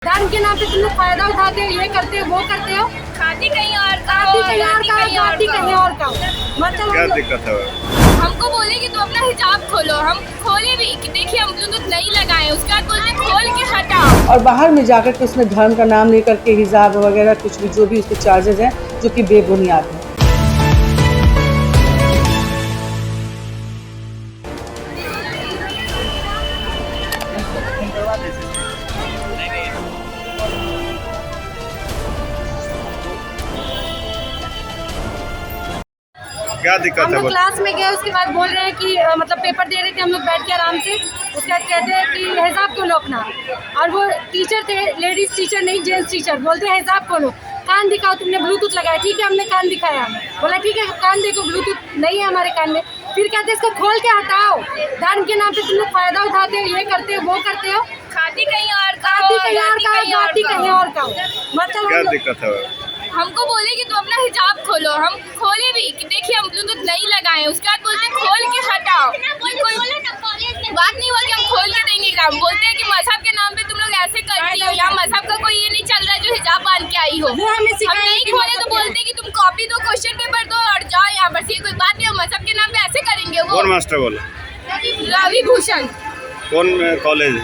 धर्म के नाम पे तुम लोग फायदा उठाते हो, ये करते हो, वो करते हो। खाती कहीं और का खाती कहीं और का, खाती कहीं और का। मतलब क्या हम लोग- दिक्कत है? हमको बोले कि तुम अपना हिजाब खोलो, हम खोले भी कि देखिए हम ब्लूटूथ नहीं लगाए, उसके बाद बोलते खोल के हटाओ। और बाहर में जाकर के उसने धर्म का नाम लेकर के हिजाब वगैरह कुछ भी जो भी उसके चार्जेस हैं जो कि बेबुनियाद हैं। क्या दिक्कत हम है? लोग क्लास में गए, उसके बाद बोल रहे हैं कि मतलब पेपर दे रहे थे हम लोग बैठ के आराम से। उसके बाद कहते हैं कि हिजाब खोलो अपना। और वो टीचर थे, लेडीज टीचर नहीं जेंट्स टीचर, बोलते हैं हिजाब खोलो। कान दिखाओ, तुमने ब्लूटूथ लगाया। ठीक है, हमने कान दिखाया। बोला ठीक है कान देखो, ब्लूटूथ नहीं है हमारे कान में। फिर कहते हैं इसको खोल के हटाओ। धर्म के नाम पे तुम लोग फायदा उठाते हो, ये करते हो, वो करते हो। खाती कहीं और का खाती कहीं और का, जाती कहीं और का। मतलब क्या हम लोग- दिक्कत है? हमको बोले कि तुम अपना हिजाब खोलो, हम खोले भी कि देखिए हम ब्लूटूथ नहीं लगाए, उसके बाद बोलते खोल के हटाओ। कोई बात नहीं हुआ कि हम खोल के देंगे काम। बोलते हैं कि मजहब के नाम पे तुम लोग ऐसे करती हो, यहाँ मजहब का कोई ये नहीं चल रहा है जो हिजाब बांध के आई हो। वो हमें हम सिखाया नहीं कि खोले तो मतलब बोलते हैं कि तुम कॉपी दो, क्वेश्चन पेपर दो और जाओ यहाँ पर से। कोई बात नहीं, हम मजहब के नाम पे ऐसे करेंगे। वो कौन मास्टर बोला? रवि भूषण कौन कॉलेज?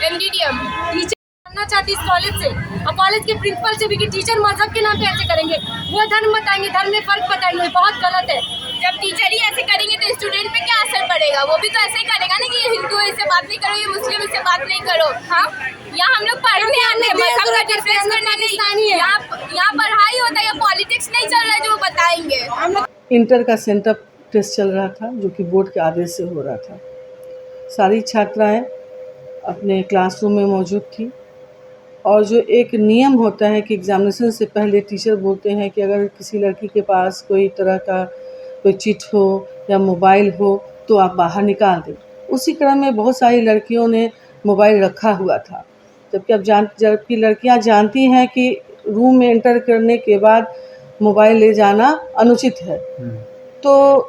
MDDM। टीचर बनना चाहती इस कॉलेज से, और कॉलेज के प्रिंसिपल से भी कि टीचर मजहब के नाम पे ऐसे करेंगे। वो धर्म बताएंगे, धर्म में फर्क बताएंगे, बहुत गलत है। जब टीचर ही ऐसे करेंगे तो स्टूडेंट पे क्या असर पड़ेगा? वो भी तो ऐसे ही करेगा ना कि ये हिंदू है इससे बात नहीं करो, ये मुस्लिम इससे बात नहीं करो। हाँ, यहाँ हम लोग पढ़ने आते हैं, मजहब का डिफरेंस करने पाकिस्तानी नहीं। है। यहाँ पढ़ाई होता है, या पॉलिटिक्स नहीं चल रहा है जो वो बताएंगे। हम लोग इंटर का सेंटअप टेस्ट चल रहा था जो कि बोर्ड के आदेश से हो रहा था। सारी छात्राएं अपने क्लासरूम में मौजूद थी और जो एक नियम होता है कि एग्जामिनेशन से पहले टीचर बोलते हैं कि अगर किसी लड़की के पास कोई तरह का कोई चिट हो या मोबाइल हो तो आप बाहर निकाल दें। उसी क्रम में बहुत सारी लड़कियों ने मोबाइल रखा हुआ था, जबकि लड़कियां जानती हैं कि रूम में एंटर करने के बाद मोबाइल ले जाना अनुचित है। तो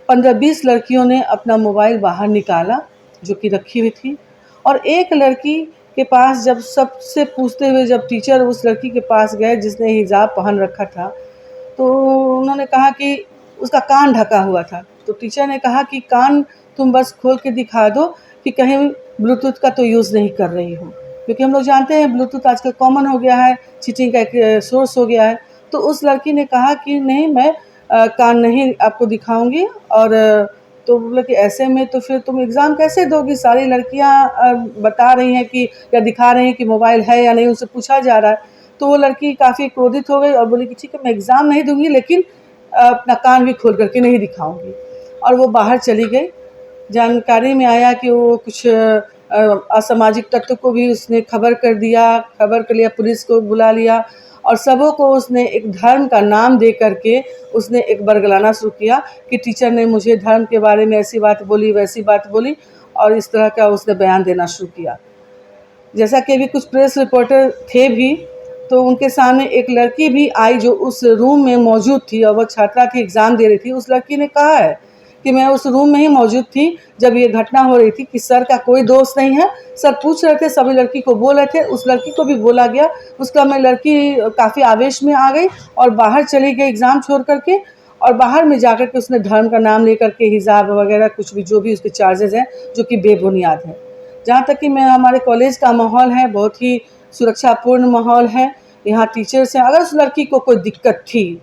15-20 लड़कियों ने अपना मोबाइल बाहर निकाला जो कि रखी हुई थी, और एक लड़की के पास जब सबसे पूछते हुए जब टीचर उस लड़की के पास गए जिसने हिजाब पहन रखा था, तो उन्होंने कहा कि उसका कान ढका हुआ था। तो टीचर ने कहा कि कान तुम बस खोल के दिखा दो कि कहीं ब्लूटूथ का तो यूज़ नहीं कर रही हो, क्योंकि हम लोग जानते हैं ब्लूटूथ आजकल कॉमन हो गया है, चीटिंग का एक सोर्स हो गया है। तो उस लड़की ने कहा कि नहीं, मैं कान नहीं आपको दिखाऊंगी। और तो बोला कि ऐसे में तो फिर तुम एग्ज़ाम कैसे दोगी? सारी लड़कियां बता रही हैं कि या दिखा रही हैं कि मोबाइल है या नहीं, उनसे पूछा जा रहा है। तो वो लड़की काफ़ी क्रोधित हो गई और बोली कि ठीक है मैं एग्ज़ाम नहीं दूंगी, लेकिन अपना कान भी खोल करके नहीं दिखाऊंगी। और वो बाहर चली गई। जानकारी में आया कि वो कुछ असामाजिक तत्व को भी उसने खबर कर लिया, पुलिस को बुला लिया, और सबों को उसने एक धर्म का नाम दे करके उसने एक बरगलाना शुरू किया कि टीचर ने मुझे धर्म के बारे में ऐसी बात बोली, वैसी बात बोली, और इस तरह का उसने बयान देना शुरू किया। जैसा कि अभी कुछ प्रेस रिपोर्टर थे भी, तो उनके सामने एक लड़की भी आई जो उस रूम में मौजूद थी और वह छात्रा थी, एग्ज़ाम दे रही थी। उस लड़की ने कहा है कि मैं उस रूम में ही मौजूद थी जब ये घटना हो रही थी, कि सर का कोई दोष नहीं है। सर पूछ रहे थे, सभी लड़की को बोल रहे थे, उस लड़की को भी बोला गया। उसका में लड़की काफ़ी आवेश में आ गई और बाहर चली गई एग्ज़ाम छोड़ करके, और बाहर में जाकर के उसने धर्म का नाम लेकर के हिजाब वगैरह कुछ भी जो भी उसके चार्जेस हैं जो कि बेबुनियाद हैं। जहाँ तक कि मैं हमारे कॉलेज का माहौल है, बहुत ही सुरक्षापूर्ण माहौल है। यहाँ टीचर्स हैं, अगर उस लड़की को कोई दिक्कत थी,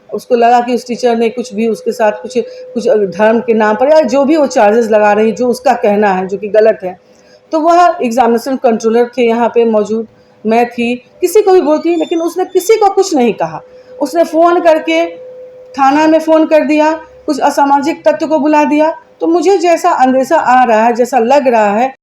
उसको लगा कि उस टीचर ने कुछ भी उसके साथ कुछ धर्म के नाम पर या जो भी वो चार्जेस लगा रही, जो उसका कहना है जो कि गलत है, तो वह एग्जामिनेशन कंट्रोलर थे यहाँ पे मौजूद, मैं थी, किसी को भी बोलती, लेकिन उसने किसी को कुछ नहीं कहा। उसने फ़ोन करके थाना में फ़ोन कर दिया, कुछ असामाजिक तत्व को बुला दिया। तो मुझे जैसा अंदेशा आ रहा है, जैसा लग रहा है